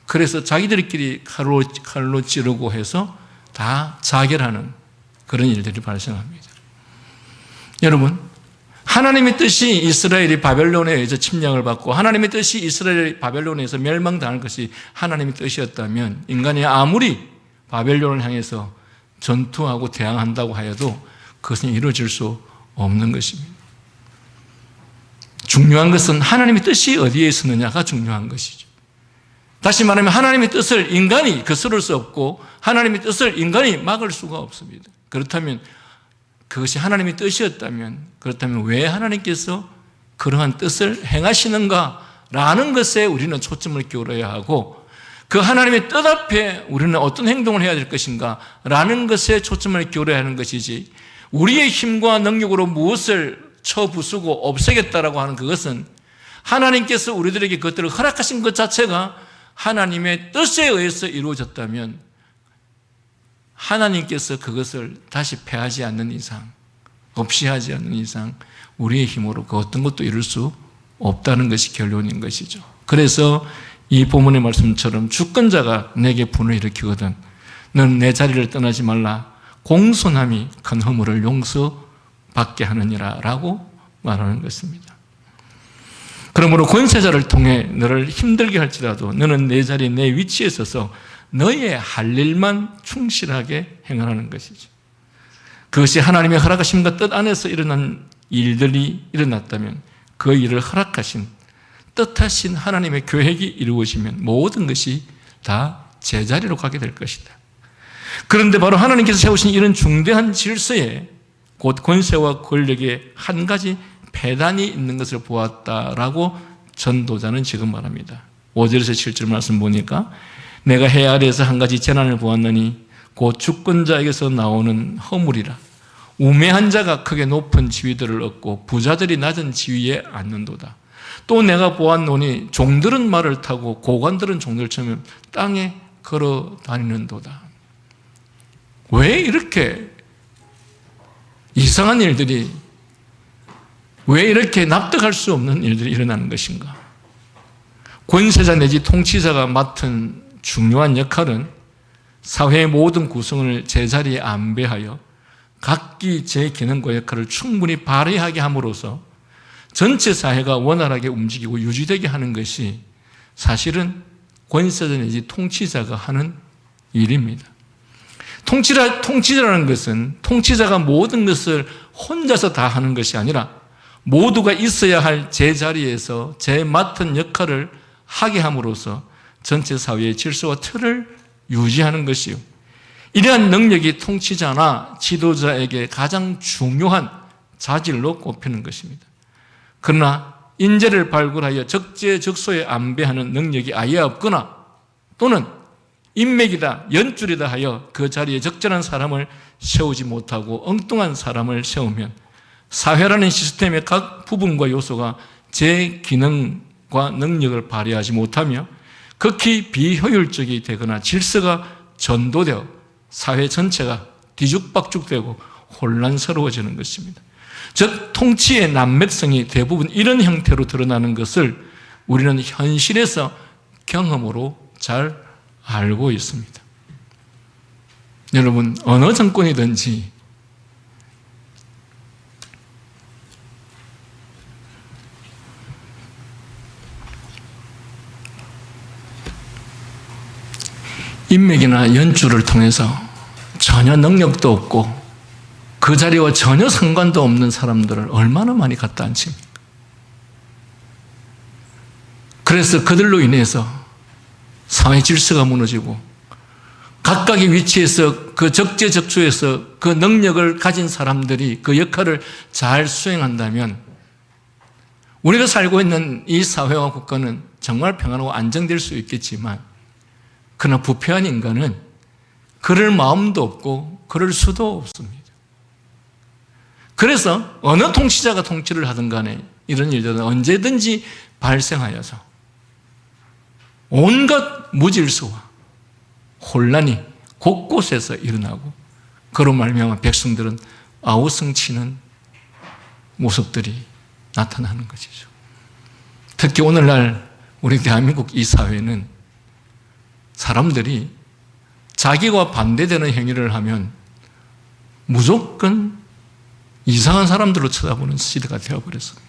그래서 자기들끼리 칼로 찌르고 해서 다 자결하는 그런 일들이 발생합니다. 여러분, 하나님의 뜻이 이스라엘이 바벨론에 의해서 침략을 받고 하나님의 뜻이 이스라엘이 바벨론에서 멸망당할 것이 하나님의 뜻이었다면 인간이 아무리 바벨론을 향해서 전투하고 대항한다고 하여도 그것은 이루어질 수 없는 것입니다. 중요한 것은 하나님의 뜻이 어디에 있었느냐가 중요한 것이죠. 다시 말하면 하나님의 뜻을 인간이 거스를 수 없고 하나님의 뜻을 인간이 막을 수가 없습니다. 그렇다면 그것이 하나님의 뜻이었다면, 그렇다면 왜 하나님께서 그러한 뜻을 행하시는가라는 것에 우리는 초점을 기울여야 하고 그 하나님의 뜻 앞에 우리는 어떤 행동을 해야 될 것인가 라는 것에 초점을 기울여야 하는 것이지, 우리의 힘과 능력으로 무엇을 쳐부수고 없애겠다라고 하는 그것은 하나님께서 우리들에게 그것들을 허락하신 것 자체가 하나님의 뜻에 의해서 이루어졌다면 하나님께서 그것을 다시 패하지 않는 이상, 없이 하지 않는 이상 우리의 힘으로 그 어떤 것도 이룰 수 없다는 것이 결론인 것이죠. 그래서 이 본문의 말씀처럼 주권자가 내게 분을 일으키거든 너는 내 자리를 떠나지 말라, 공손함이 큰 허물을 용서받게 하느니라 라고 말하는 것입니다. 그러므로 권세자를 통해 너를 힘들게 할지라도 너는 내 자리, 내 위치에 서서 너의 할 일만 충실하게 행하라는 것이죠. 그것이 하나님의 허락하심과 뜻 안에서 일어난 일들이 일어났다면 그 일을 허락하신 뜻하신 하나님의 계획이 이루어지면 모든 것이 다 제자리로 가게 될 것이다. 그런데 바로 하나님께서 세우신 이런 중대한 질서에 곧 권세와 권력에 한 가지 폐단이 있는 것을 보았다라고 전도자는 지금 말합니다. 5절에서 7절 말씀 보니까 내가 해 아래에서 한 가지 재난을 보았느니 곧 주권자에게서 나오는 허물이라. 우매한 자가 크게 높은 지위들을 얻고 부자들이 낮은 지위에 앉는도다. 또 내가 보았노니 종들은 말을 타고 고관들은 종들처럼 땅에 걸어 다니는도다. 왜 이렇게 이상한 일들이, 왜 이렇게 납득할 수 없는 일들이 일어나는 것인가? 권세자 내지 통치자가 맡은 중요한 역할은 사회의 모든 구성을 제자리에 안배하여 각기 제 기능과 역할을 충분히 발휘하게 함으로써 전체 사회가 원활하게 움직이고 유지되게 하는 것이 사실은 권세자 내지 통치자가 하는 일입니다. 통치자라는 것은 통치자가 모든 것을 혼자서 다 하는 것이 아니라 모두가 있어야 할 제자리에서 제 맡은 역할을 하게 함으로써 전체 사회의 질서와 틀을 유지하는 것이요. 이러한 능력이 통치자나 지도자에게 가장 중요한 자질로 꼽히는 것입니다. 그러나 인재를 발굴하여 적재적소에 안배하는 능력이 아예 없거나 또는 인맥이다, 연줄이다 하여 그 자리에 적절한 사람을 세우지 못하고 엉뚱한 사람을 세우면 사회라는 시스템의 각 부분과 요소가 제 기능과 능력을 발휘하지 못하며 극히 비효율적이 되거나 질서가 전도되어 사회 전체가 뒤죽박죽되고 혼란스러워지는 것입니다. 즉 통치의 난맥성이 대부분 이런 형태로 드러나는 것을 우리는 현실에서 경험으로 잘 알고 있습니다. 여러분, 어느 정권이든지 인맥이나 연줄을 통해서 전혀 능력도 없고 그 자리와 전혀 상관도 없는 사람들을 얼마나 많이 갖다 앉힙니까? 그래서 그들로 인해서 사회 질서가 무너지고 각각의 위치에서 그 적재적소에서 그 능력을 가진 사람들이 그 역할을 잘 수행한다면 우리가 살고 있는 이 사회와 국가는 정말 평안하고 안정될 수 있겠지만 그러나 부패한 인간은 그럴 마음도 없고 그럴 수도 없습니다. 그래서 어느 통치자가 통치를 하든 간에 이런 일들은 언제든지 발생하여서 온갖 무질서와 혼란이 곳곳에서 일어나고 그로 말미암아 백성들은 아우성치는 모습들이 나타나는 것이죠. 특히 오늘날 우리 대한민국 이 사회는 사람들이 자기와 반대되는 행위를 하면 무조건 이상한 사람들로 쳐다보는 시대가 되어버렸습니다.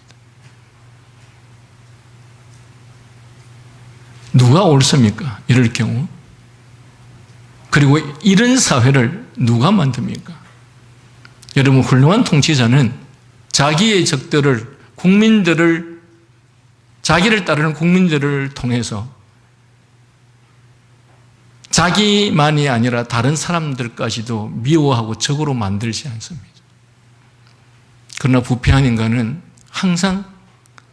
누가 옳습니까? 이럴 경우. 그리고 이런 사회를 누가 만듭니까? 여러분, 훌륭한 통치자는 자기의 적들을, 국민들을, 자기를 따르는 국민들을 통해서 자기만이 아니라 다른 사람들까지도 미워하고 적으로 만들지 않습니다. 그러나 부패한 인간은 항상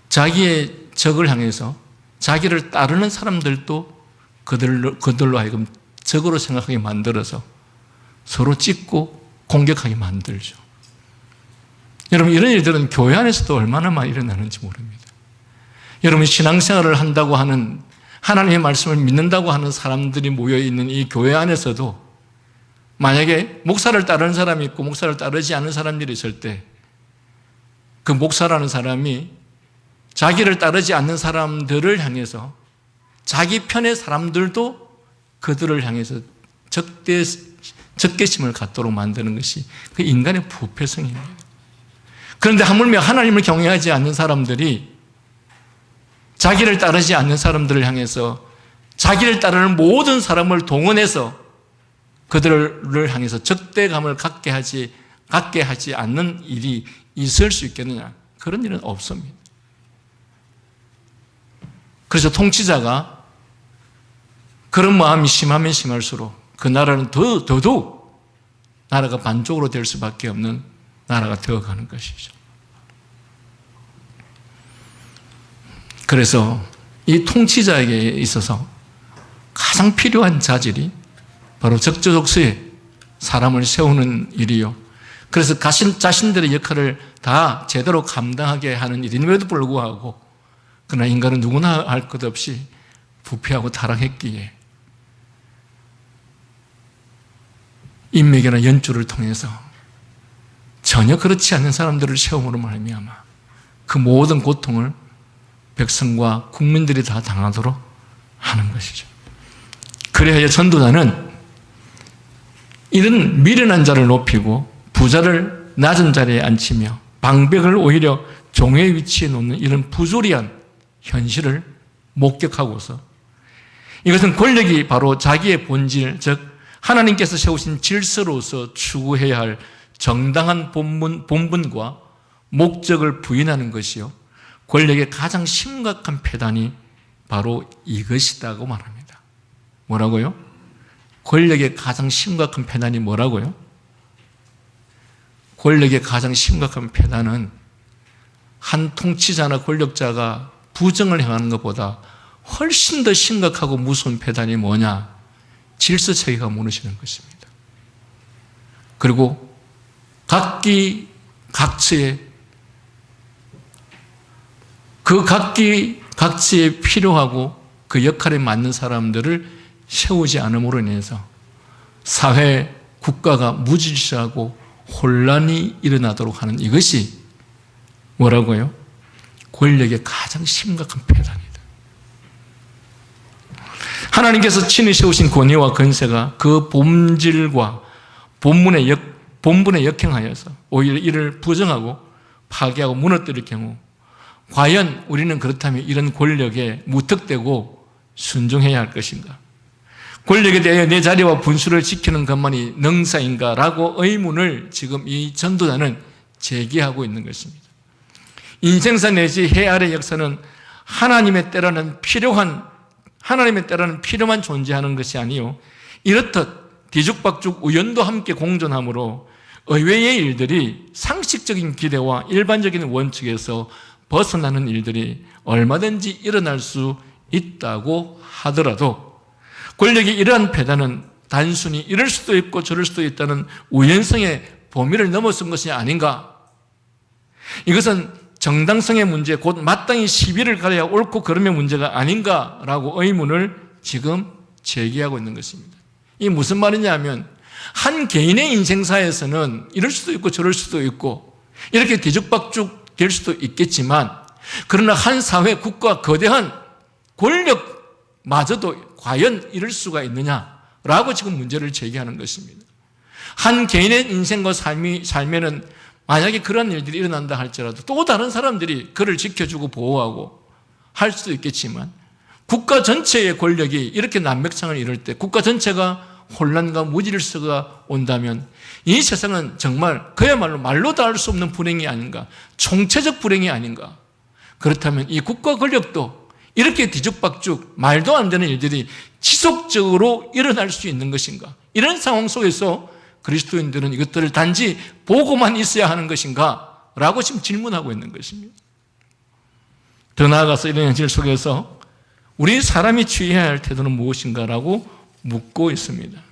자기의 적을 향해서 자기를 따르는 사람들도 그들로 하여금 적으로 생각하게 만들어서 서로 찢고 공격하게 만들죠. 여러분, 이런 일들은 교회 안에서도 얼마나 많이 일어나는지 모릅니다. 여러분, 신앙생활을 한다고 하는, 하나님의 말씀을 믿는다고 하는 사람들이 모여있는 이 교회 안에서도 만약에 목사를 따르는 사람이 있고 목사를 따르지 않는 사람들이 있을 때 그 목사라는 사람이 자기를 따르지 않는 사람들을 향해서 자기 편의 사람들도 그들을 향해서 적개심을 갖도록 만드는 것이 그 인간의 부패성입니다. 그런데 하물며 하나님을 경외하지 않는 사람들이 자기를 따르지 않는 사람들을 향해서 자기를 따르는 모든 사람을 동원해서 그들을 향해서 적대감을 갖게 하지 갖게 하지 않는 일이 있을 수 있겠느냐? 그런 일은 없습니다. 그래서 통치자가 그런 마음이 심하면 심할수록 그 나라는 더더욱 나라가 반쪽으로 될 수밖에 없는 나라가 되어가는 것이죠. 그래서 이 통치자에게 있어서 가장 필요한 자질이 바로 적재적소에 사람을 세우는 일이요. 그래서 자신들의 역할을 다 제대로 감당하게 하는 일임에도 불구하고 그러나 인간은 누구나 할 것 없이 부패하고 타락했기에 인맥이나 연주를 통해서 전혀 그렇지 않는 사람들을 세움으로 말미암아 그 모든 고통을 백성과 국민들이 다 당하도록 하는 것이죠. 그래야 전도자는 이런 미련한 자를 높이고 부자를 낮은 자리에 앉히며 방백을 오히려 종의 위치에 놓는 이런 부조리한 현실을 목격하고서 이것은 권력이 바로 자기의 본질, 즉 하나님께서 세우신 질서로서 추구해야 할 정당한 본분과 목적을 부인하는 것이요. 권력의 가장 심각한 폐단이 바로 이것이다고 말합니다. 뭐라고요? 권력의 가장 심각한 폐단이 뭐라고요? 권력의 가장 심각한 폐단은 한 통치자나 권력자가 부정을 행하는 것보다 훨씬 더 심각하고 무서운 폐단이 뭐냐? 질서체계가 무너지는 것입니다. 그리고 각기 각처에 그 각기 각처에 필요하고 그 역할에 맞는 사람들을 세우지 않음으로 인해서 사회, 국가가 무질서하고 혼란이 일어나도록 하는 이것이 뭐라고요? 권력의 가장 심각한 폐단이다. 하나님께서 친히 세우신 권위와 권세가 그 본질과 본분에 역행하여서 오히려 이를 부정하고 파괴하고 무너뜨릴 경우 과연 우리는 그렇다면 이런 권력에 무턱대고 순종해야 할 것인가? 권력에 대해 내 자리와 분수를 지키는 것만이 능사인가? 라고 의문을 지금 이 전도자는 제기하고 있는 것입니다. 인생사 내지 해 아래 역사는 하나님의 때라는 필요한 존재하는 것이 아니요 이렇듯 뒤죽박죽 우연도 함께 공존하므로 의외의 일들이 상식적인 기대와 일반적인 원칙에서 벗어나는 일들이 얼마든지 일어날 수 있다고 하더라도 권력이 이러한 폐단은 단순히 이럴 수도 있고 저럴 수도 있다는 우연성의 범위를 넘어선 것이 아닌가? 이것은 정당성의 문제, 곧 마땅히 시비를 가려야 옳고 그름의 문제가 아닌가라고 의문을 지금 제기하고 있는 것입니다. 이게 무슨 말이냐면 한 개인의 인생사에서는 이럴 수도 있고 저럴 수도 있고 이렇게 뒤죽박죽 될 수도 있겠지만 그러나 한 사회, 국가, 거대한 권력마저도 과연 이럴 수가 있느냐라고 지금 문제를 제기하는 것입니다. 한 개인의 인생과 삶에는 만약에 그런 일들이 일어난다 할지라도 또 다른 사람들이 그를 지켜주고 보호하고 할 수도 있겠지만 국가 전체의 권력이 이렇게 난맥상을 이룰 때 국가 전체가 혼란과 무질서가 온다면 이 세상은 정말 그야말로 말로 다 할 수 없는 불행이 아닌가, 총체적 불행이 아닌가. 그렇다면 이 국가 권력도 이렇게 뒤죽박죽 말도 안 되는 일들이 지속적으로 일어날 수 있는 것인가? 이런 상황 속에서 그리스도인들은 이것들을 단지 보고만 있어야 하는 것인가? 라고 지금 질문하고 있는 것입니다. 더 나아가서 이런 현실 속에서 우리 사람이 취해야 할 태도는 무엇인가? 라고 묻고 있습니다.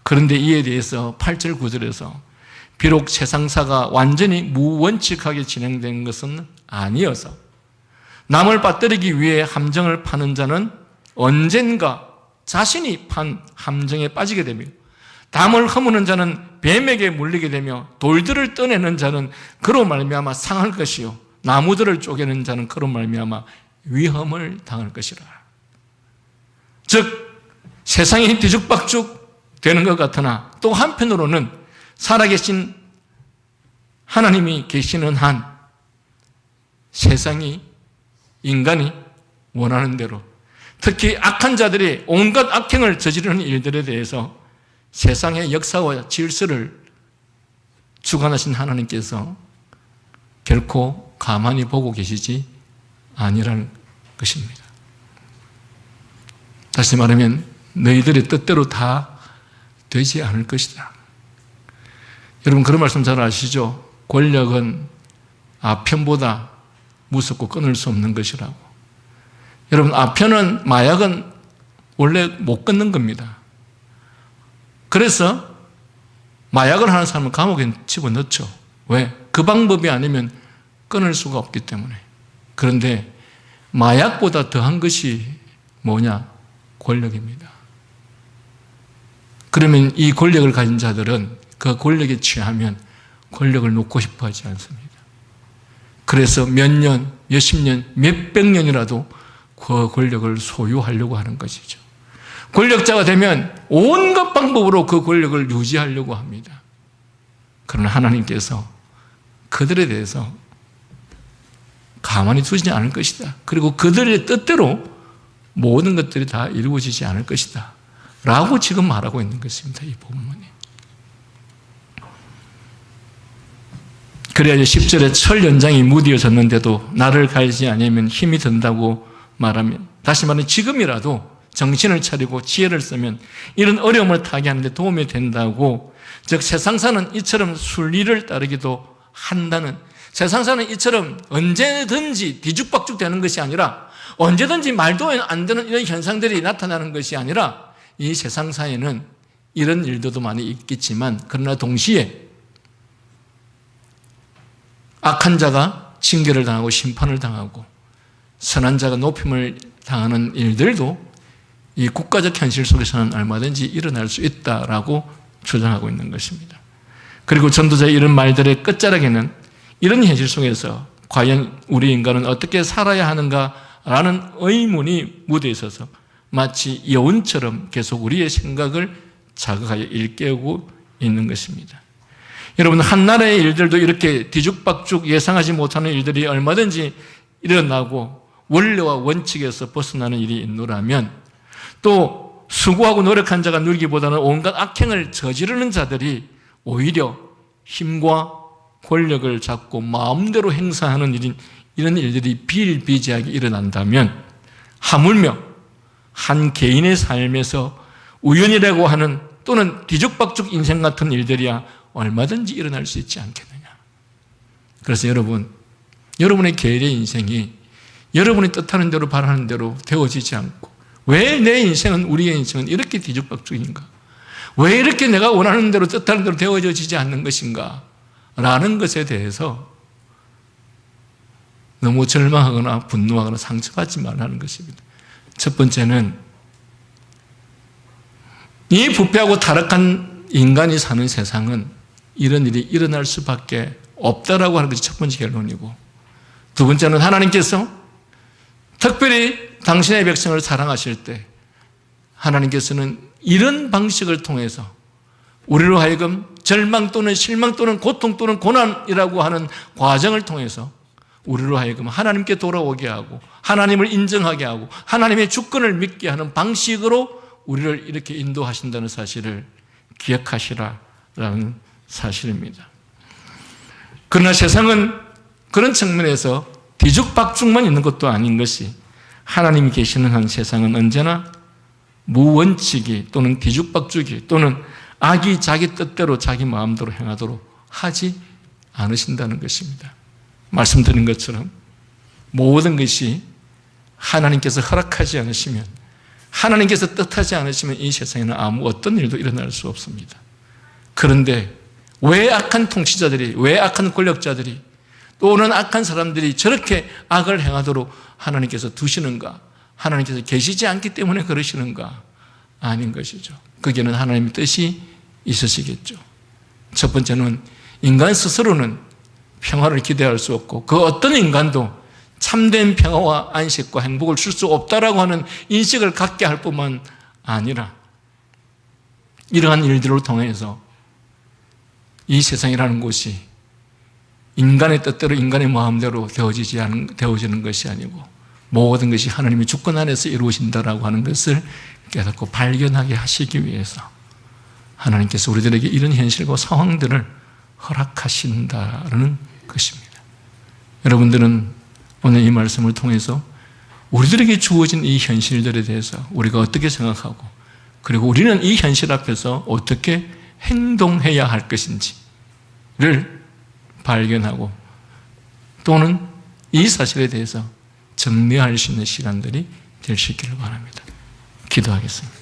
그런데 이에 대해서 8절 9절에서 비록 세상사가 완전히 무원칙하게 진행된 것은 아니어서 남을 빠뜨리기 위해 함정을 파는 자는 언젠가 자신이 판 함정에 빠지게 되며 담을 허무는 자는 뱀에게 물리게 되며 돌들을 떠내는 자는 그로 말미암아 상할 것이요 나무들을 쪼개는 자는 그로 말미암아 위험을 당할 것이라. 즉 세상이 뒤죽박죽 되는 것 같으나 또 한편으로는 살아계신 하나님이 계시는 한 세상이 인간이 원하는 대로 특히 악한 자들이 온갖 악행을 저지르는 일들에 대해서 세상의 역사와 질서를 주관하신 하나님께서 결코 가만히 보고 계시지 아니라는 것입니다. 다시 말하면 너희들의 뜻대로 다 되지 않을 것이다. 여러분 그런 말씀 잘 아시죠? 권력은 아편보다 무섭고 끊을 수 없는 것이라고. 여러분 아편은, 마약은 원래 못 끊는 겁니다. 그래서 마약을 하는 사람은 감옥에 집어넣죠. 왜? 그 방법이 아니면 끊을 수가 없기 때문에. 그런데 마약보다 더한 것이 뭐냐? 권력입니다. 그러면 이 권력을 가진 자들은 그 권력에 취하면 권력을 놓고 싶어 하지 않습니다. 그래서 몇 년, 몇십 년, 몇백 년이라도 그 권력을 소유하려고 하는 것이죠. 권력자가 되면 온갖 방법으로 그 권력을 유지하려고 합니다. 그러나 하나님께서 그들에 대해서 가만히 두지 않을 것이다. 그리고 그들의 뜻대로 모든 것들이 다 이루어지지 않을 것이다. 라고 지금 말하고 있는 것입니다. 이 본문이. 그래야 10절에 철 연장이 무디어졌는데도 나를 갈지 아니면 힘이 든다고 말하면, 다시 말하면 지금이라도 정신을 차리고 지혜를 쓰면 이런 어려움을 타게 하는데 도움이 된다고, 즉 세상사는 이처럼 순리를 따르기도 한다는, 세상사는 이처럼 언제든지 뒤죽박죽 되는 것이 아니라, 언제든지 말도 안 되는 이런 현상들이 나타나는 것이 아니라, 이 세상사에는 이런 일들도 많이 있겠지만 그러나 동시에 악한 자가 징계를 당하고 심판을 당하고 선한 자가 높임을 당하는 일들도 이 국가적 현실 속에서는 얼마든지 일어날 수 있다라고 주장하고 있는 것입니다. 그리고 전도자의 이런 말들의 끝자락에는 이런 현실 속에서 과연 우리 인간은 어떻게 살아야 하는가라는 의문이 묻어 있어서 마치 여운처럼 계속 우리의 생각을 자극하여 일깨우고 있는 것입니다. 여러분, 한 나라의 일들도 이렇게 뒤죽박죽 예상하지 못하는 일들이 얼마든지 일어나고 원래와 원칙에서 벗어나는 일이 있노라면, 또 수고하고 노력한 자가 누리기보다는 온갖 악행을 저지르는 자들이 오히려 힘과 권력을 잡고 마음대로 행사하는 이런 일들이 비일비재하게 일어난다면, 하물며 한 개인의 삶에서 우연이라고 하는 또는 뒤죽박죽 인생 같은 일들이야 얼마든지 일어날 수 있지 않겠느냐. 그래서 여러분의 개인의 인생이 여러분이 뜻하는 대로 바라는 대로 되어지지 않고, 왜 내 인생은, 우리의 인생은 이렇게 뒤죽박죽인가? 왜 이렇게 내가 원하는 대로 뜻하는 대로 되어지지 않는 것인가? 라는 것에 대해서 너무 절망하거나 분노하거나 상처받지 말라는 것입니다. 첫 번째는 이 부패하고 타락한 인간이 사는 세상은 이런 일이 일어날 수밖에 없다라고 하는 것이 첫 번째 결론이고, 두 번째는 하나님께서 특별히 당신의 백성을 사랑하실 때 하나님께서는 이런 방식을 통해서 우리로 하여금 절망 또는 실망 또는 고통 또는 고난이라고 하는 과정을 통해서 우리로 하여금 하나님께 돌아오게 하고 하나님을 인정하게 하고 하나님의 주권을 믿게 하는 방식으로 우리를 이렇게 인도하신다는 사실을 기억하시라라는 사실입니다. 그러나 세상은 그런 측면에서 뒤죽박죽만 있는 것도 아닌 것이, 하나님이 계시는 한 세상은 언제나 무원칙이 또는 뒤죽박죽이 또는 악이 자기 뜻대로 자기 마음대로 행하도록 하지 않으신다는 것입니다. 말씀드린 것처럼 모든 것이 하나님께서 허락하지 않으시면, 하나님께서 뜻하지 않으시면 이 세상에는 아무 어떤 일도 일어날 수 없습니다. 그런데 왜 악한 통치자들이, 왜 악한 권력자들이 또는 악한 사람들이 저렇게 악을 행하도록 하나님께서 두시는가? 하나님께서 계시지 않기 때문에 그러시는가? 아닌 것이죠. 거기에는 하나님의 뜻이 있으시겠죠. 첫 번째는 인간 스스로는 평화를 기대할 수 없고 그 어떤 인간도 참된 평화와 안식과 행복을 줄 수 없다라고 하는 인식을 갖게 할 뿐만 아니라, 이러한 일들을 통해서 이 세상이라는 곳이 인간의 뜻대로 인간의 마음대로 되어지는 것이 아니고 모든 것이 하나님의 주권 안에서 이루어진다라고 하는 것을 깨닫고 발견하게 하시기 위해서 하나님께서 우리들에게 이런 현실과 상황들을 허락하신다라는 것입니다. 여러분들은 오늘 이 말씀을 통해서 우리들에게 주어진 이 현실들에 대해서 우리가 어떻게 생각하고, 그리고 우리는 이 현실 앞에서 어떻게 행동해야 할 것인지를 발견하고, 또는 이 사실에 대해서 정리할 수 있는 시간들이 될 수 있기를 바랍니다. 기도하겠습니다.